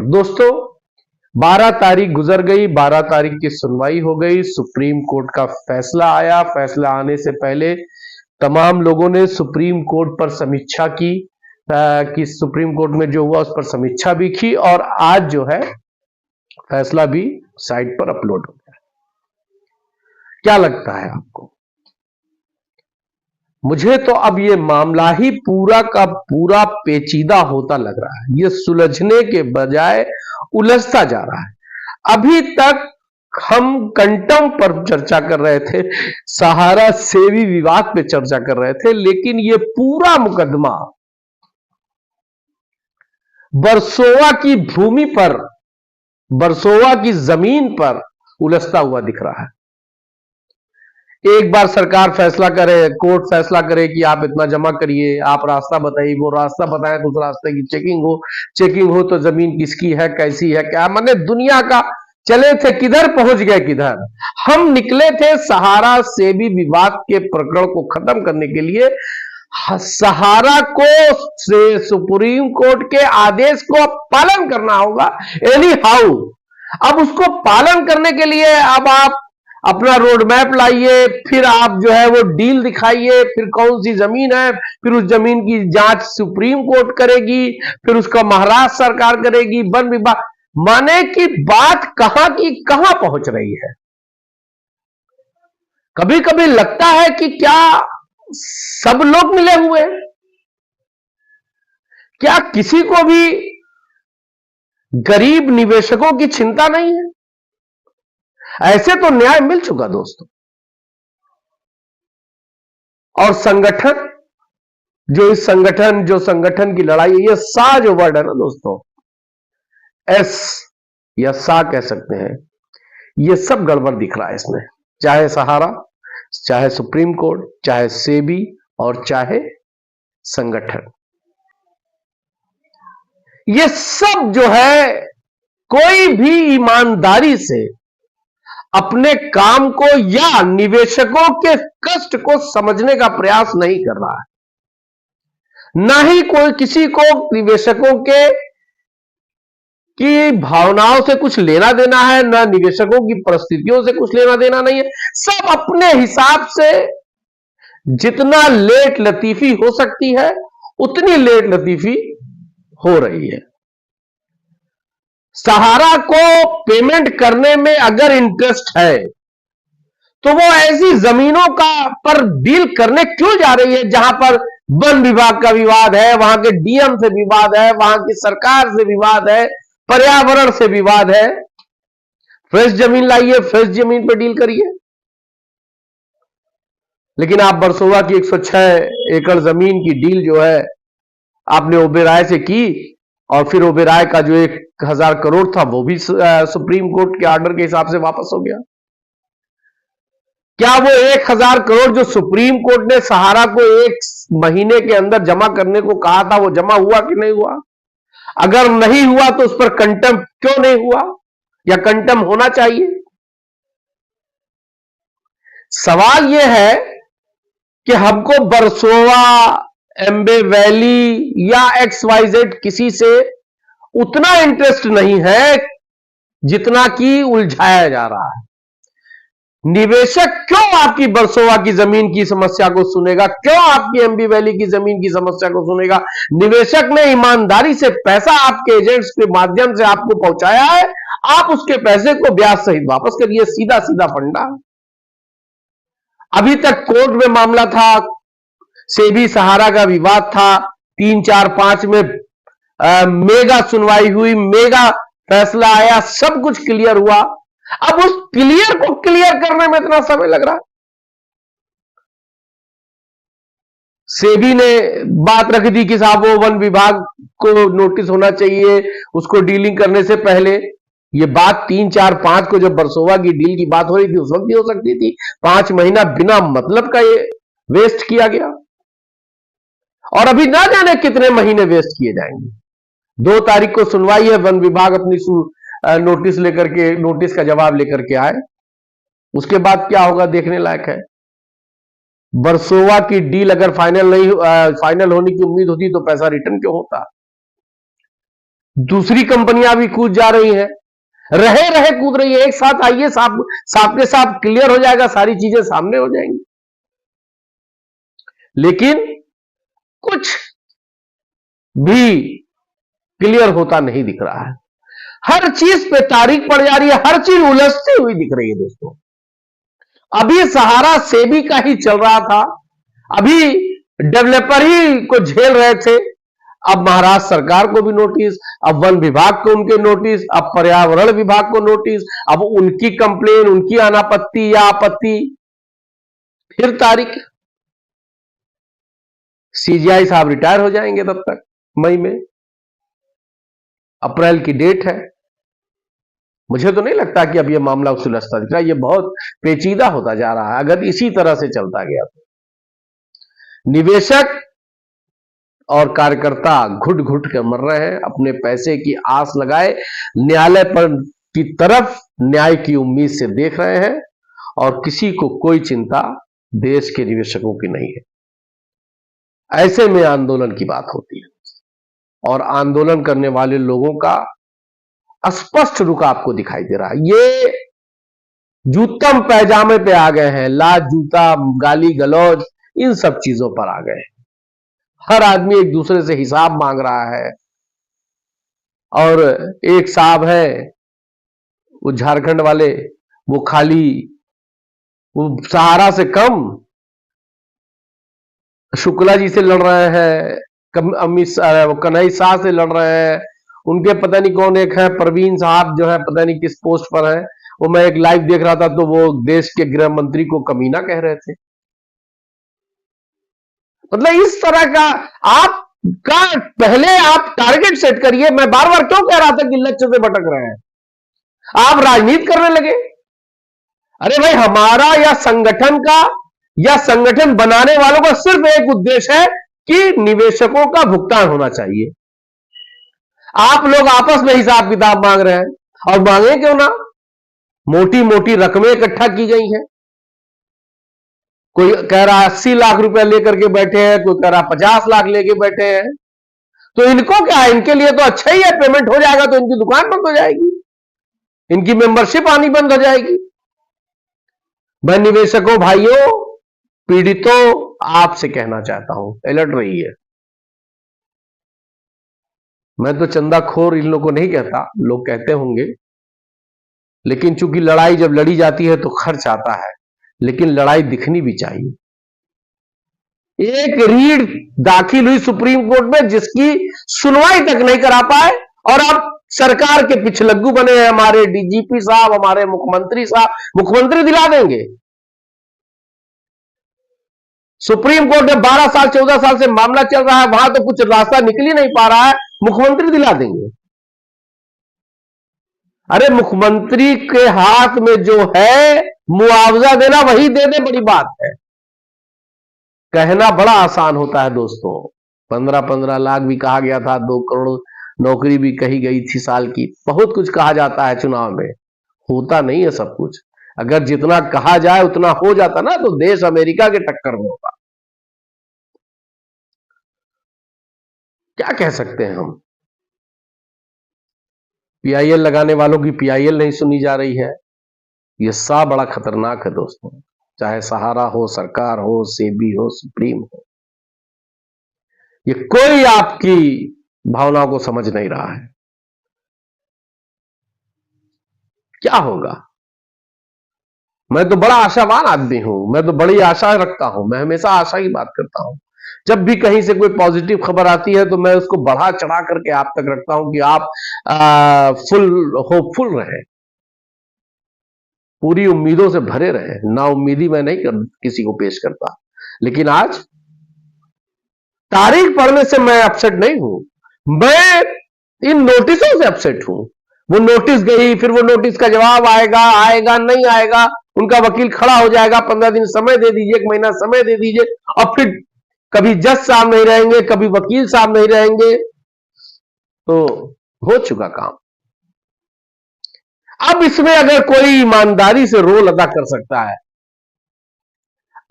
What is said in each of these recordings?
दोस्तों 12 तारीख गुजर गई, 12 तारीख की सुनवाई हो गई, सुप्रीम कोर्ट का फैसला आया। फैसला आने से पहले तमाम लोगों ने सुप्रीम कोर्ट पर समीक्षा की कि सुप्रीम कोर्ट में जो हुआ उस पर समीक्षा भी की और आज जो है फैसला भी साइट पर अपलोड हो गया। क्या लगता है आपको? मुझे तो अब ये मामला ही पूरा का पूरा पेचीदा होता लग रहा है। ये सुलझने के बजाय उलझता जा रहा है। अभी तक हम कंटम पर चर्चा कर रहे थे, सहारा सेवी विवाद पे चर्चा कर रहे थे, लेकिन ये पूरा मुकदमा बरसोवा की भूमि पर, बरसोवा की जमीन पर उलझता हुआ दिख रहा है। एक बार सरकार फैसला करे, कोर्ट फैसला करे कि आप इतना जमा करिए, आप रास्ता बताइए, वो रास्ता बताएं तो उस रास्ते की चेकिंग हो तो जमीन किसकी है, कैसी है, क्या, माने दुनिया का चले थे किधर, पहुंच गए किधर। हम निकले थे सहारा सेवी विवाद के प्रकरण को खत्म करने के लिए। सहारा को सुप्रीम कोर्ट के आदेश को पालन करना होगा एनी हाउ। अब उसको पालन करने के लिए अब आप अपना रोड मैप लाइए, फिर आप जो है वो डील दिखाइए, फिर कौन सी जमीन है, फिर उस जमीन की जांच सुप्रीम कोर्ट करेगी, फिर उसका महाराष्ट्र सरकार करेगी, वन विभाग, माने कि बात कहां की कहां पहुंच रही है। कभी कभी लगता है कि क्या सब लोग मिले हुए हैं? क्या किसी को भी गरीब निवेशकों की चिंता नहीं है? ऐसे तो न्याय मिल चुका दोस्तों। और संगठन जो संगठन की लड़ाई है, ये सा जो वर्ड है ना दोस्तों, एस या सा कह सकते हैं, ये सब गड़बड़ दिख रहा है इसमें। चाहे सहारा, चाहे सुप्रीम कोर्ट, चाहे सेबी और चाहे संगठन, ये सब जो है कोई भी ईमानदारी से अपने काम को या निवेशकों के कष्ट को समझने का प्रयास नहीं कर रहा है। ना ही कोई किसी को निवेशकों के की भावनाओं से कुछ लेना देना है, ना निवेशकों की परिस्थितियों से कुछ लेना देना नहीं है। सब अपने हिसाब से जितना लेट लतीफी हो सकती है उतनी लेट लतीफी हो रही है। सहारा को पेमेंट करने में अगर इंटरेस्ट है तो वो ऐसी जमीनों का पर डील करने क्यों जा रही है जहां पर वन विभाग का विवाद है, वहां के डीएम से विवाद है, वहां की सरकार से विवाद है, पर्यावरण से विवाद है। फ्रेश जमीन लाइए, फ्रेश जमीन पर डील करिए। लेकिन आप बरसोवा की 106 एकड़ जमीन की डील जो है आपने ओबेराय से की, और फिर ओबेराय का जो 1000 करोड़ था वो भी सुप्रीम कोर्ट के ऑर्डर के हिसाब से वापस हो गया। क्या वो 1000 करोड़ जो सुप्रीम कोर्ट ने सहारा को 1 महीने के अंदर जमा करने को कहा था, वो जमा हुआ कि नहीं हुआ? अगर नहीं हुआ तो उस पर कंटम क्यों नहीं हुआ, या कंटम होना चाहिए? सवाल यह है कि हमको बरसोवा, एम्बे वैली या XYZ किसी से उतना इंटरेस्ट नहीं है जितना कि उलझाया जा रहा है। निवेशक क्यों आपकी बरसोवा की जमीन की समस्या को सुनेगा? क्यों आपकी एम्बे वैली की जमीन की समस्या को सुनेगा? निवेशक ने ईमानदारी से पैसा आपके एजेंट्स के माध्यम से आपको पहुंचाया है, आप उसके पैसे को ब्याज सहित वापस करिए। सीधा सीधा फंडा। अभी तक कोर्ट में मामला था, सेबी सहारा का विवाद था, 3, 4, 5 में मेगा सुनवाई हुई, मेगा फैसला आया, सब कुछ क्लियर हुआ। अब उस क्लियर को क्लियर करने में इतना समय लग रहा है। सेबी ने बात रख दी कि साहब वो वन विभाग को नोटिस होना चाहिए उसको डीलिंग करने से पहले। ये बात 3, 4, 5 को जब बरसोवा की डील की बात हो रही थी उस वक्त भी हो सकती थी। 5 महीना बिना मतलब का ये वेस्ट किया गया, और अभी ना जाने कितने महीने वेस्ट किए जाएंगे। 2 तारीख को सुनवाई है, वन विभाग अपनी नोटिस लेकर के, नोटिस का जवाब लेकर के आए, उसके बाद क्या होगा देखने लायक है। वर्सोवा की डील अगर फाइनल होने की उम्मीद होती तो पैसा रिटर्न क्यों होता? दूसरी कंपनियां भी कूद जा रही हैं, रहे रहे कूद रही है। एक साथ आइए, साफ के साथ क्लियर हो जाएगा, सारी चीजें सामने हो जाएंगी। लेकिन कुछ भी क्लियर होता नहीं दिख रहा है। हर चीज पे तारीख पड़ जा रही है, हर चीज उलझती हुई दिख रही है दोस्तों। अभी सहारा सेबी का ही चल रहा था, अभी डेवलपर ही को झेल रहे थे, अब महाराष्ट्र सरकार को भी नोटिस, अब वन विभाग को उनके नोटिस, अब पर्यावरण विभाग को नोटिस, अब उनकी कंप्लेन, उनकी अनापत्ति या आपत्ति, फिर तारीख। सीजीआई साहब रिटायर हो जाएंगे तब तक, मई में, अप्रैल की डेट है। मुझे तो नहीं लगता कि अब यह मामला सुलझता दिख रहा है, यह बहुत पेचीदा होता जा रहा है अगर इसी तरह से चलता गया तो। निवेशक और कार्यकर्ता घुट घुट कर मर रहे हैं, अपने पैसे की आस लगाए न्यायालय पर की तरफ न्याय की उम्मीद से देख रहे हैं, और किसी को कोई चिंता देश के निवेशकों की नहीं है। ऐसे में आंदोलन की बात होती है, और आंदोलन करने वाले लोगों का स्पष्ट रुख आपको दिखाई दे रहा है। ये जूतम पैजामे पे आ गए हैं, लाज जूता गाली गलौज इन सब चीजों पर आ गए हैं। हर आदमी एक दूसरे से हिसाब मांग रहा है, और एक साहब है वो झारखंड वाले, वो खाली वो सहारा से कम शुक्ला जी से लड़ रहे हैं, कन्हई शाह से लड़ रहे हैं, उनके पता नहीं कौन एक है परवीन साहब जो है पता नहीं किस पोस्ट पर है। वो मैं एक लाइव देख रहा था तो वो देश के गृह मंत्री को कमीना कह रहे थे। मतलब इस तरह का आपका पहले आप टारगेट सेट करिए। मैं बार बार क्यों कह रहा था कि लक्ष्य से भटक रहे हैं, आप राजनीति करने लगे। अरे भाई, हमारा या संगठन का या संगठन बनाने वालों का सिर्फ एक उद्देश्य है कि निवेशकों का भुगतान होना चाहिए। आप लोग आपस में हिसाब किताब मांग रहे हैं, और मांगे क्यों ना, मोटी मोटी रकमें इकट्ठा की गई हैं। कोई कह रहा है 80 लाख रुपया लेकर के बैठे हैं, कोई कह रहा 50 लाख लेके बैठे हैं। तो इनको क्या है, इनके लिए तो अच्छा ही है, पेमेंट हो जाएगा तो इनकी दुकान बंद हो जाएगी, इनकी मेंबरशिप आनी बंद हो जाएगी। मैं निवेशकों भाइयों, पीड़ितों, आपसे कहना चाहता हूं, अलर्ट रहिए। मैं तो चंदाखोर इन लोगों को नहीं कहता, लोग कहते होंगे, लेकिन चूंकि लड़ाई जब लड़ी जाती है तो खर्च आता है, लेकिन लड़ाई दिखनी भी चाहिए। एक रीट दाखिल हुई सुप्रीम कोर्ट में जिसकी सुनवाई तक नहीं करा पाए, और अब सरकार के पिछलग्गू बने हैं हमारे डीजीपी साहब, हमारे मुख्यमंत्री साहब। मुख्यमंत्री दिला देंगे, सुप्रीम कोर्ट में 12 साल 14 साल से मामला चल रहा है, वहां तो कुछ रास्ता निकल ही नहीं पा रहा है, मुख्यमंत्री दिला देंगे। अरे मुख्यमंत्री के हाथ में जो है मुआवजा देना, वही दे दे, बड़ी बात है। कहना बड़ा आसान होता है दोस्तों, 15-15 लाख भी कहा गया था, 2 करोड़ नौकरी भी कही गई थी साल की, बहुत कुछ कहा जाता है चुनाव में, होता नहीं है सब कुछ। अगर जितना कहा जाए उतना हो जाता ना, तो देश अमेरिका के टक्कर में होगा। क्या कह सकते हैं हम। पीआईएल लगाने वालों की पीआईएल नहीं सुनी जा रही है, यह सा बड़ा खतरनाक है दोस्तों। चाहे सहारा हो, सरकार हो, सेबी हो, सुप्रीम हो, ये कोई आपकी भावनाओं को समझ नहीं रहा है। क्या होगा। मैं तो बड़ा आशावान आदमी हूं, मैं तो बड़ी आशा रखता हूं, मैं हमेशा आशा की बात करता हूं। जब भी कहीं से कोई पॉजिटिव खबर आती है तो मैं उसको बढ़ा चढ़ा करके आप तक रखता हूं कि आप फुल होपफुल रहे, पूरी उम्मीदों से भरे रहे। ना उम्मीदी मैं नहीं किसी को पेश करता, लेकिन आज तारीख पढ़ने से मैं अपसेट नहीं हूं, मैं इन नोटिसों से अपसेट हूं। वो नोटिस गई, फिर वो नोटिस का जवाब आएगा, आएगा नहीं आएगा, उनका वकील खड़ा हो जाएगा, 15 दिन समय दे दीजिए, 1 महीना समय दे दीजिए, और फिर कभी जज साहब नहीं रहेंगे, कभी वकील साहब नहीं रहेंगे, तो हो चुका काम। अब इसमें अगर कोई ईमानदारी से रोल अदा कर सकता है,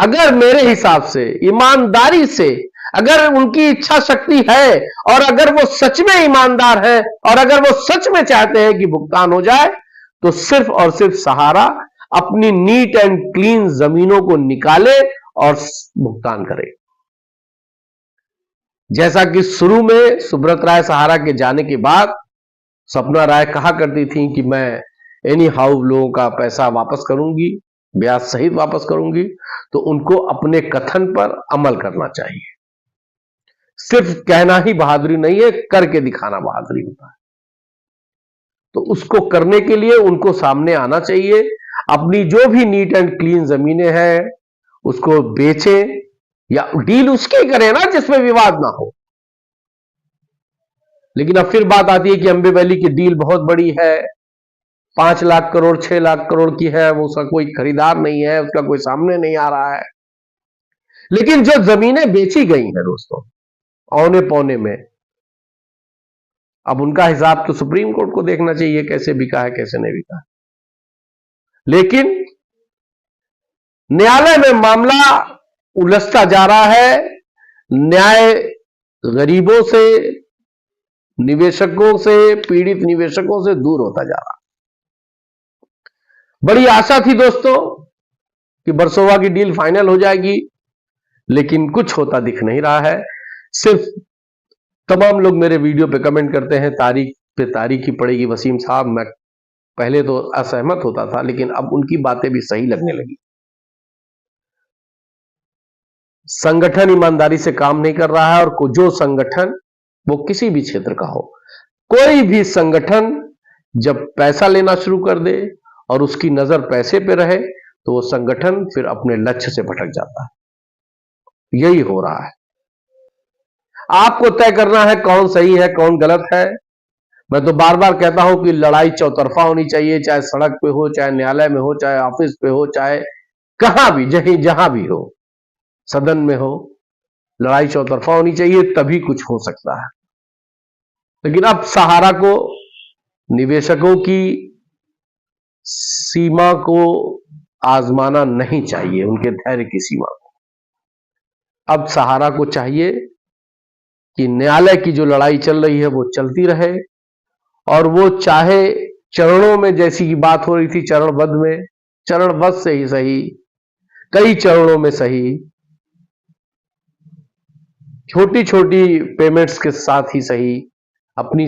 अगर मेरे हिसाब से ईमानदारी से, अगर उनकी इच्छा शक्ति है और अगर वो सच में ईमानदार है और अगर वो सच में चाहते हैं कि भुगतान हो जाए, तो सिर्फ और सिर्फ सहारा अपनी नीट एंड क्लीन जमीनों को निकाले और भुगतान करे। जैसा कि शुरू में सुब्रत राय सहारा के जाने के बाद सपना राय कहा करती थी कि मैं एनी हाउ लोगों का पैसा वापस करूंगी, ब्याज सहित वापस करूंगी, तो उनको अपने कथन पर अमल करना चाहिए। सिर्फ कहना ही बहादुरी नहीं है, करके दिखाना बहादुरी होता है। तो उसको करने के लिए उनको सामने आना चाहिए, अपनी जो भी नीट एंड क्लीन जमीनें हैं उसको बेचें या डील उसकी करें ना जिसमें विवाद ना हो। लेकिन अब फिर बात आती है कि अंबे वैली की डील बहुत बड़ी है, 5 लाख करोड़ 6 लाख करोड़ की है, वो उसका कोई खरीदार नहीं है, उसका कोई सामने नहीं आ रहा है। लेकिन जो जमीनें बेची गई हैं दोस्तों औने पौने में, अब उनका हिसाब तो सुप्रीम कोर्ट को देखना चाहिए कैसे बिका है कैसे नहीं बिका है। लेकिन न्यायालय में मामला उलझता जा रहा है, न्याय गरीबों से, निवेशकों से, पीड़ित निवेशकों से दूर होता जा रहा। बड़ी आशा थी दोस्तों कि वर्सोवा की डील फाइनल हो जाएगी, लेकिन कुछ होता दिख नहीं रहा है। सिर्फ तमाम लोग मेरे वीडियो पे कमेंट करते हैं तारीख पे तारीख ही पड़ेगी वसीम साहब। मैं पहले तो असहमत होता था, लेकिन अब उनकी बातें भी सही लगने लगी। संगठन ईमानदारी से काम नहीं कर रहा है, और जो संगठन, वो किसी भी क्षेत्र का हो, कोई भी संगठन जब पैसा लेना शुरू कर दे और उसकी नजर पैसे पे रहे, तो वो संगठन फिर अपने लक्ष्य से भटक जाता है। यही हो रहा है। आपको तय करना है कौन सही है कौन गलत है। मैं तो बार बार कहता हूं कि लड़ाई चौतरफा होनी चाहिए, चाहे सड़क पे हो, चाहे न्यायालय में हो, चाहे ऑफिस पे हो, चाहे कहां भी, जहां भी हो, सदन में हो, लड़ाई चौतरफा होनी चाहिए, तभी कुछ हो सकता है। लेकिन अब सहारा को, निवेशकों की सीमा को आजमाना नहीं चाहिए, उनके धैर्य की सीमा को। अब सहारा को चाहिए कि न्यायालय की जो लड़ाई चल रही है वो चलती रहे, और वो चाहे चरणों में, जैसी की बात हो रही थी चरणबद्ध में, चरणबद्ध से ही सही, कई चरणों में सही, छोटी छोटी पेमेंट्स के साथ ही सही, अपनी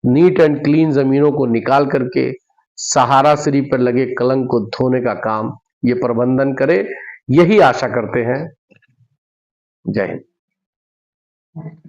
नीट एंड क्लीन जमीनों को निकाल करके सहारा श्री पर लगे कलंक को धोने का काम ये प्रबंधन करे, यही आशा करते हैं। जय हिंद।